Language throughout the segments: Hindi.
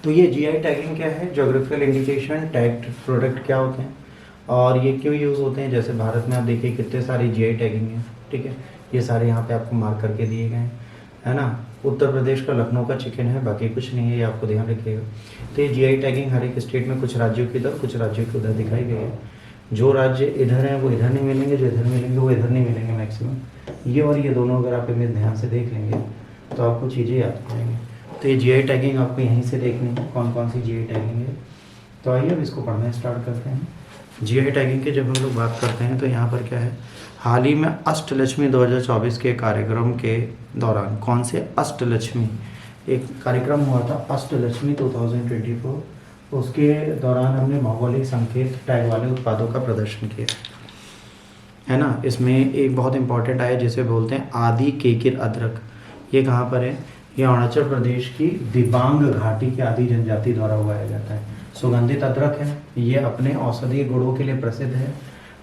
तो ये जीआई टैगिंग क्या है, ज्योग्राफिकल इंडिकेशन टैग्ड प्रोडक्ट क्या होते हैं और ये क्यों यूज़ होते हैं। जैसे भारत में आप देखिए कितने सारे जीआई टैगिंग हैं, ठीक है, ये सारे यहाँ पे आपको मार्क करके दिए गए हैं, है ना। उत्तर प्रदेश का लखनऊ का चिकन है, बाकी कुछ नहीं है, ये आपको ध्यान रखिएगा। तो ये जीआई टैगिंग हर एक स्टेट में कुछ राज्यों की इधर कुछ राज्यों की उधर दिखाई गई है। जो राज्य इधर हैं वो इधर नहीं मिलेंगे, जो इधर मिलेंगे वो इधर नहीं मिलेंगे मैक्सिमम। ये और ये दोनों अगर आप इमेज ध्यान से देख लेंगे तो आपको चीज़ें याद आ जाएंगी। तो ये जीआई टैगिंग आपको यहीं से देखनी है कौन कौन सी जीआई टैगिंग है। तो आइए अब इसको पढ़ना स्टार्ट करते हैं। जीआई टैगिंग की जब हम लोग बात करते हैं तो यहाँ पर क्या है, हाल ही में अष्टलक्ष्मी 2024 के कार्यक्रम के दौरान, कौन से अष्टलक्ष्मी, एक कार्यक्रम हुआ था अष्टलक्ष्मी 2024, उसके दौरान हमने भौगोलिक संकेत टैग वाले उत्पादों का प्रदर्शन किया, है ना। इसमें एक बहुत इंपॉर्टेंट आया जिसे बोलते हैं आदि केकिर अदरक। ये कहाँ पर है, ये अरुणाचल प्रदेश की दिबांग घाटी की आदि जनजाति द्वारा उगाया जाता है। सुगंधित अदरक है, ये अपने औषधीय गुणों के लिए प्रसिद्ध है,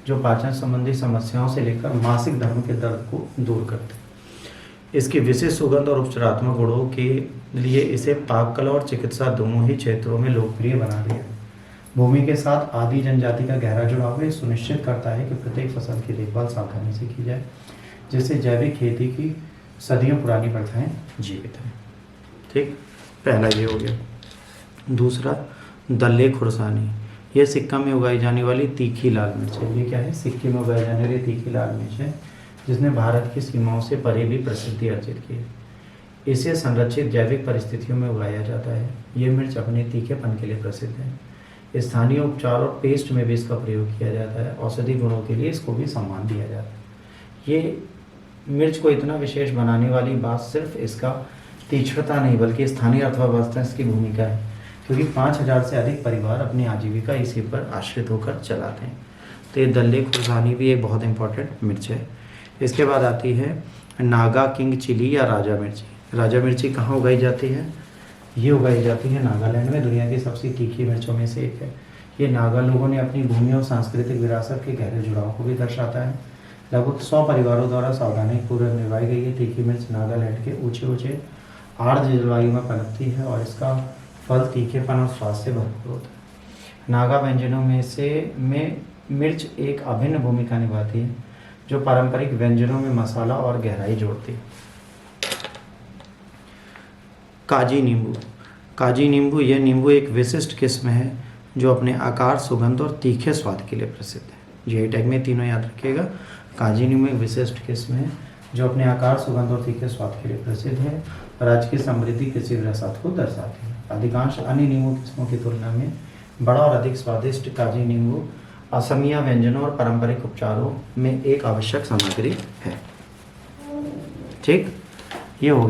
जो पाचन संबंधी समस्याओं से लेकर मासिक धर्म के दर्द को दूर करते हैं। इसकी विशेष सुगंध और उपचारात्मक गुणों के लिए इसे पाक कला और चिकित्सा दोनों ही क्षेत्रों में लोकप्रिय बना दिया। भूमि के साथ आदि जनजाति का गहरा जुड़ाव है, सुनिश्चित करता है कि प्रत्येक फसल की देखभाल सावधानी से की जाए, जिससे जैविक खेती की सदियों पुरानी प्रथाएं जीवित हैं। ठीक, पहला ये हो गया। दूसरा दल्ले खुरसानी, यह सिक्किम में उगाई जाने वाली तीखी लाल मिर्च है। ये क्या है, सिक्किम में उगाई जाने वाली तीखी लाल मिर्च है, जिसने भारत की सीमाओं से परे भी प्रसिद्धि अर्जित की है। इसे संरक्षित जैविक परिस्थितियों में उगाया जाता है। ये मिर्च अपने तीखेपन के लिए प्रसिद्ध है। स्थानीय उपचार और पेस्ट में भी इसका प्रयोग किया जाता है। औषधि गुणों के लिए इसको भी सम्मान दिया जाता है। ये मिर्च को इतना विशेष बनाने वाली बात सिर्फ इसका तीक्ष्णता नहीं, बल्कि स्थानीय अर्थव्यवस्था इसकी भूमिका है, क्योंकि 5000 से अधिक परिवार अपनी आजीविका इसी पर आश्रित होकर चलाते हैं। तो ये दल्ले खुरसानी भी एक बहुत इंपॉर्टेंट मिर्च है। इसके बाद आती है नागा किंग चिली या राजा मिर्ची। राजा मिर्ची कहाँ उगाई जाती है, ये उगाई जाती है नागालैंड में, दुनिया की सबसे तीखी मिर्चों में से एक है। ये नागा लोगों ने अपनी भूमि और सांस्कृतिक विरासत के गहरे जुड़ाव को भी दर्शाता है। लगभग 100 परिवारों द्वारा सावधानीपूर्वक निभाई गई ये तीखी मिर्च नागालैंड के ऊंचे ऊंचे आर्द्र जलवायु में पनपती है और इसका फल तीखेपन और स्वाद से भरपूर होता है। नागा व्यंजनों में मिर्च एक अभिन्न भूमिका निभाती है, जो पारंपरिक व्यंजनों में मसाला और गहराई जोड़ती है। काजी नींबू, काजी नींबू, यह नींबू एक विशिष्ट किस्म है जो अपने आकार, सुगंध और तीखे स्वाद के लिए प्रसिद्ध है। जीआई टैग में तीनों याद रखिएगा। काजी नींबू एक विशिष्ट किस्म है जो अपने आकार, सुगंध और तीखे स्वाद के लिए प्रसिद्ध है और राज्य की समृद्धि कृषि विरासत को दर्शाती है। अधिकांश अन्य नींबू किस्मों की तुलना में बड़ा और अधिक स्वादिष्ट काजी नींबू असमिया व्यंजनों और पारंपरिक उपचारों में एक आवश्यक सामग्री है। ठीक, ये हो गया।